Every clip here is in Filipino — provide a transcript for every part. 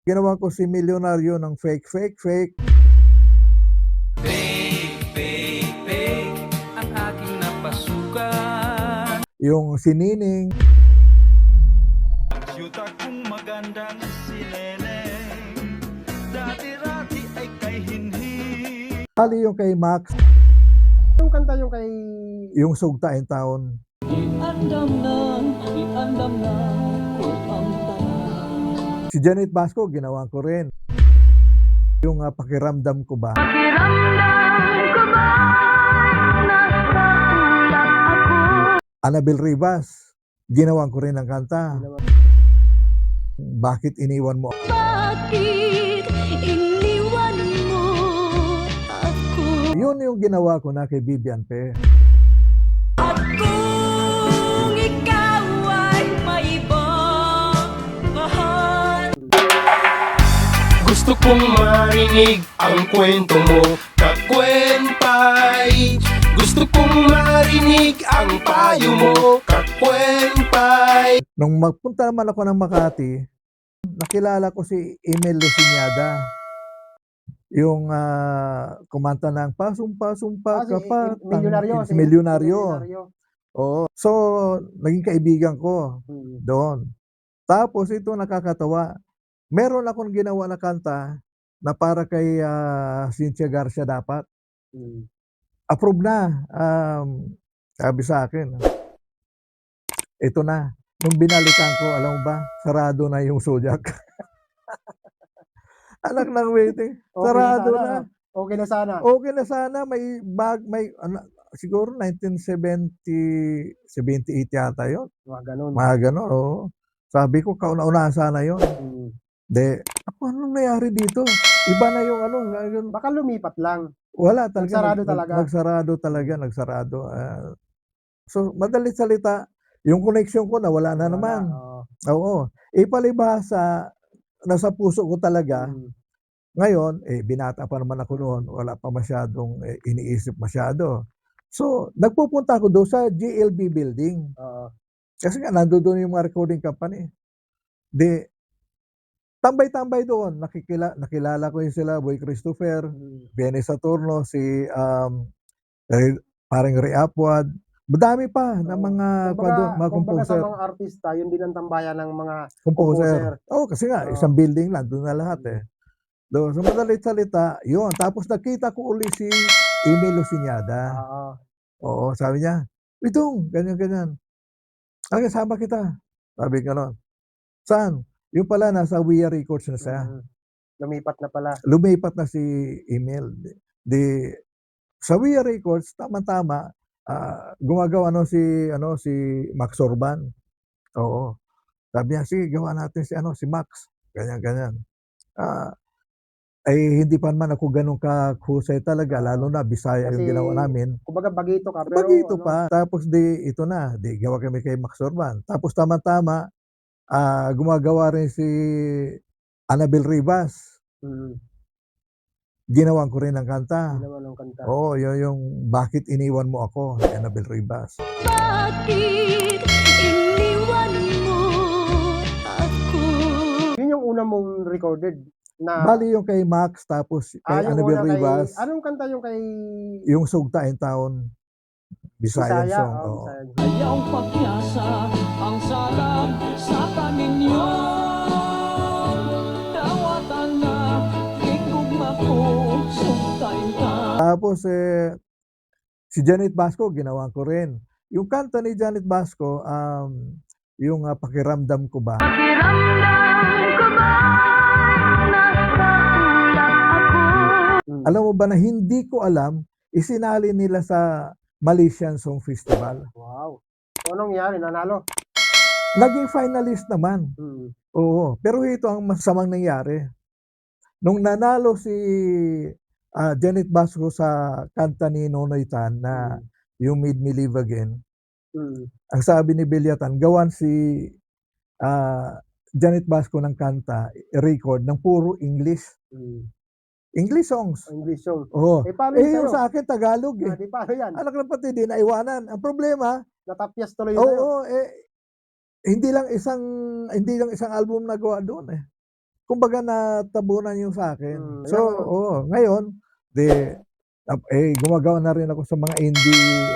Ginawa ko si milyonaryo ng fake, fake, fake. Fake ang aking napasukan. Yung si Nining. Yuta kong magandang si Neneng, dati-rati ay kay Hinhi. Hali yung kay Max, Yung kanta yung kay... yung Sugtain Town. Iandam na ko ang tanan. Si Janet Basco, ginawa ko rin. Yung pakiramdam ko ba? Annabel Rivas, ginawa ko rin ng kanta. Bakit iniwan mo? Bakit iniwan mo ako? Yun yung ginawa ko na kay Vivian Pe. At kung ikaw ay may ibang mahal, Gusto kong marinig ang kwento mo, kakwentay. Gusto kong marinig ang payo mo, kakwentay. Nung magpunta naman ako ng Makati, nakilala ko si Emil Luciñada. Yung kumanta ng pasumpa-sumpa ka pa. Milyonaryo. Si Milyonaryo. Oo. So, naging kaibigan ko doon. Tapos ito nakakatawa. Meron akong ginawa na kanta na para kay Cynthia Garcia dapat. Approve na. Sabi sa akin, ito na. Nung binalikan ko, alam mo ba, sarado na yung Zodiac. Anak ng waiting, sarado na. Okay na sana. Okay na sana, may bag, may, siguro 1970, 78 yata yun. Mga ganun. Mga gano'n, oo. Sabi ko, kauna-unahan sana yun. De, ano nangyari dito? Iba na yung yun. Baka lumipat lang. Wala talaga. Nagsarado talaga. Nagsarado. So, madalit salita, yung connection ko nawala na naman. Oo. Ipalibhasa, nasa puso ko talaga. Ngayon, binata pa naman ako noon. Wala pa masyadong iniisip masyado. So, nagpupunta ako doon sa GLB building. Kasi nga, nandoon yung mga recording company. De, tambay-tambay doon. Nakilala ko yung sila, Boy Christopher, Benny Saturno, si parang Ray Apwad. Madami pa na mga kumbaga sa composer. mga artista, yun din ang tambayan ng mga Composer. Oo, kasi nga, isang building lang, doon na lahat Doon, so madalit salita, yun. Tapos nakita ko uli si Emil Luciñada. Oo, sabi niya, Itong, ganyan. Sama kita. Sabi ko noon. Saan? Yung pala, nasa WIA Records na siya. Lumipat na pala. Lumipat na si Emil. Sa WIA Records, tama-tama, gumagawa si Max Orban. Oo. Sabi niya, sige, gawa natin si Max. Ganyan. Ay hindi pa naman ako ganun kahusay talaga, lalo na Bisaya yung Kasi, ginawa namin. Kumbaga bagito ka. Pero, Bagito pa. Tapos ito na, gawa kami kay Max Orban. Tapos tama-tama, gumagawa rin si Annabel Rivas. Ginawan ko rin ng kanta. Oo, yung Bakit Iniwan Mo Ako, ni Annabel Rivas. bakit iniwan mo ako? Yun yung una mong recorded. Na, Bali yung kay Max, tapos kay yung Annabel una Rivas, anong kanta yung kay... yung Sugtain Town, Bisayan Bisaya? song. Oo. Bisaya. Ayaw pagyasa ang salam sa kaninyo. Dawatan na ikugma ko sugtain ka. Tapos si Janet Basco, ginawa ko rin. Yung kanta ni Janet Basco, yung Pakiramdam Ko Ba? Alam mo ba na hindi ko alam, isinali nila sa Malaysian Song Festival. Wow. So, anong nangyari? Nanalo? Naging finalist naman. Oo. Pero ito ang masamang nangyari. Nung nanalo si Janet Basco sa kanta ni Nonoy Tan na You Made Me Live Again, ang sabi ni Bilyatan, gawan si Janet Basco ng kanta, record ng puro English. English songs. English song. Oo. Paano yun Yung sa'yo? sa akin, Tagalog Di paano yan? Anak ng pati, di naiwanan. Ang problema, Natapyas tuloy sa'yo. hindi lang isang album na gawa doon kumbaga natabunan yung sa'kin. Hmm, So, ayan. oo, ngayon, gumagawa na rin ako sa mga indie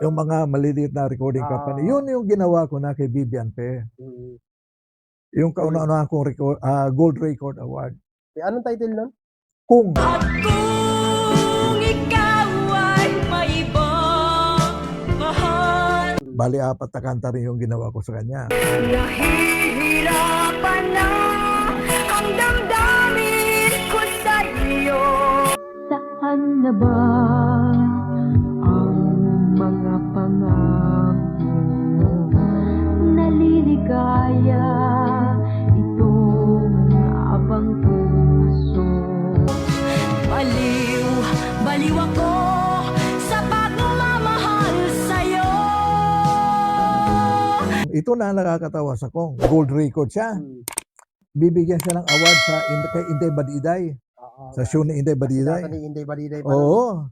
yung mga maliliit na recording company. Yun yung ginawa ko na kay Vivian Pe. Mm. Yung kauna-unahan kong Gold Record Award. Anong title nun? Kung At kung ikaw ay may ibang mahal, bali 4 na kanta rin yung ginawa ko sa kanya. nahihirapan na ang damdamin ko sa iyo. Saan na ba ang mga pangako naliligaya itong abang puso? Baliw, baliw ako sa pagmamahal sa'yo. Ito na nakakatawa sa Kong. Gold record siya. Hmm. Bibigyan siya ng award kay Inday Badiday. Oo. Sa show ni Inday Badiday. Kanta ni Inday Badiday pa. Oo.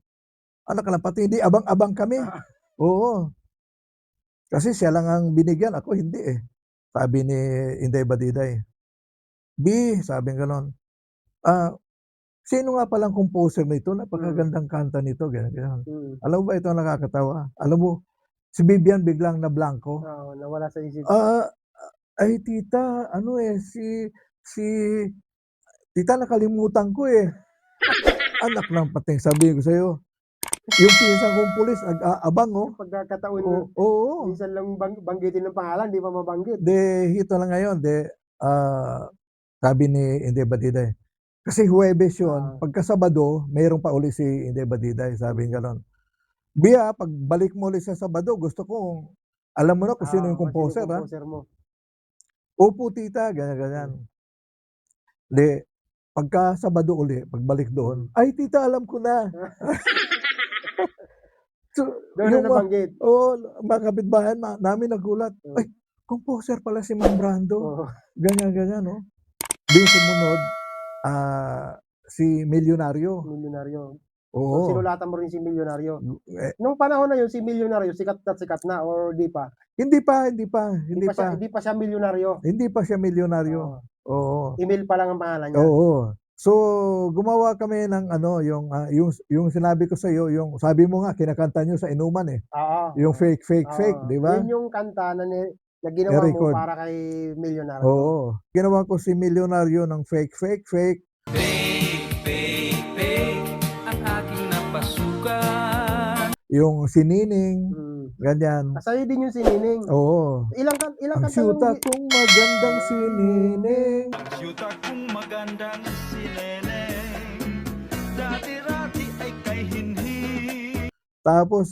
Anak ka lang, pati hindi abang-abang kami. Oo. Kasi siya lang ang binigyan, ako hindi eh. Sabi ni Inday Badiday. B, sabi gano'n. Sino nga palang composer nito? Napakagandang kanta nito. Ganyan. Hmm. Alam mo ba ito ang nakakatawa? Alam mo, si Vivian biglang na blanco. Oo, nawala sa isip. Ay tita, si tita nakalimutan ko eh. Anak ng pating, sabi ko sa'yo. Yung pinsan kong pulis, abang oh. Pagkakataon Oo, na, oo. minsan lang banggitin ng pangalan, di pa mabanggit. Hito lang ngayon, sabi ni Inday Badiday. Kasi Huwebes yun, pagka Sabado, mayroon pa uli si Inday Badiday, sabi nga nun. Bia, pagbalik mo ulit sa Sabado, gusto ko, alam mo na kung sino yung composer, ha? composer mo. Opo, tita, ganyan. Pagka Sabado uli, pagbalik doon, ay tita, alam ko na. So, Doon na nabanggit. mga kapitbahay namin nagulat. Ay, composer pala si Mang Brando. Oo. Ganyan, no? Di sumunod, si Milyonaryo. Milyonaryo. So, Oo. sinulatan mo rin si Milyonaryo. Eh, Nung panahon na yun, si Milyonaryo, sikat na or di pa? hindi pa. Hindi pa siya Milyonaryo. Hindi pa siya milyonaryo. Oo. Email pa lang ang pangalan niya. Oo. So, gumawa kami ng yung sinabi ko sa iyo, yung sabi mo nga kinakanta niyo sa inuman eh. Oo. Yung fake, Oo. di ba? Yun yung kanta na ginawa mo I-record. para kay Milyonaryo. Oo. Ginawa ko si Milyonaryo ng fake. Fake, fake, fake ang aking napasukan. Yung sinining, Hmm. ganyan. Sa'yo din yung sinining. Oo. Ilang Ang kanta syuta yung... kong magandang sinining. Syuta kong magandang sineneng, dati-rati ay kay hinhi. Tapos